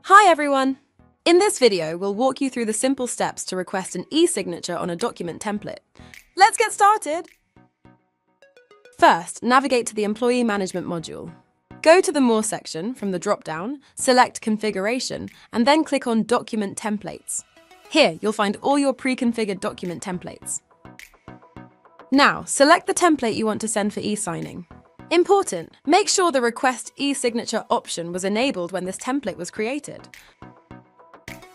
Hi everyone! In this video, we'll walk you through the simple steps to request an e-signature on a document template. Let's get started! First, navigate to the Employee Management module. Go to the More section from the drop-down, select Configuration, and then click on Document Templates. Here, you'll find all your pre-configured document templates. Now, select the template you want to send for e-signing. Important! Make sure the Request e-signature option was enabled when this template was created.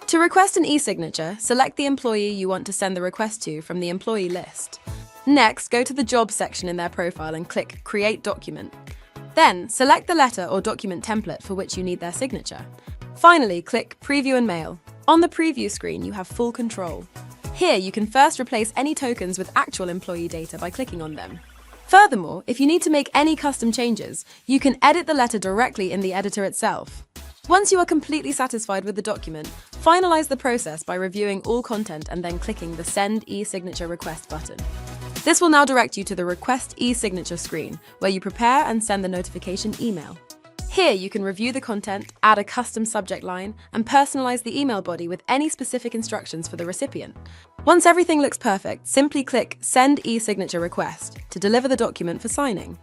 To request an e-signature, select the employee you want to send the request to from the employee list. Next, go to the Jobs section in their profile and click Create Document. Then, select the letter or document template for which you need their signature. Finally, click Preview and Mail. On the preview screen, you have full control. Here, you can first replace any tokens with actual employee data by clicking on them. Furthermore, if you need to make any custom changes, you can edit the letter directly in the editor itself. Once you are completely satisfied with the document, finalize the process by reviewing all content and then clicking the Send e-signature request button. This will now direct you to the Request e-signature screen, where you prepare and send the notification email. Here you can review the content, add a custom subject line, and personalize the email body with any specific instructions for the recipient. Once everything looks perfect, simply click Send e-signature request to deliver the document for signing.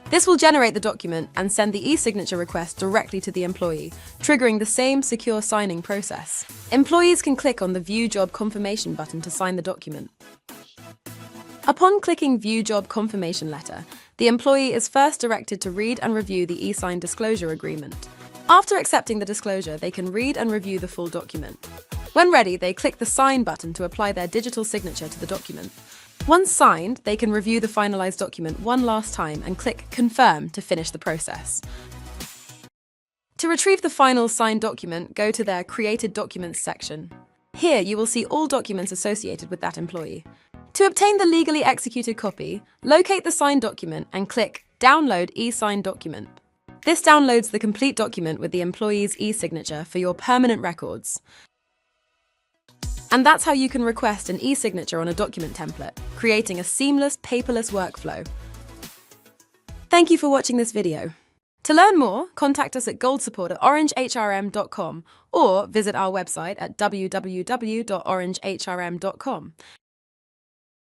This will generate the document and send the e-signature request directly to the employee, triggering the same secure signing process. Employees can click on the View Job Confirmation button to sign the document. Upon clicking View Job Confirmation Letter, the employee is first directed to read and review the e-sign disclosure agreement. After accepting the disclosure, they can read and review the full document. When ready, they click the Sign button to apply their digital signature to the document. Once signed, they can review the finalized document one last time and click Confirm to finish the process. To retrieve the final signed document, go to their Created Documents section. Here, you will see all documents associated with that employee. To obtain the legally executed copy, locate the signed document and click Download e-signed document. This downloads the complete document with the employee's e-signature for your permanent records. And that's how you can request an e-signature on a document template, creating a seamless, paperless workflow. Thank you for watching this video. To learn more, contact us at goldsupport@orangehrm.com or visit our website at www.orangehrm.com.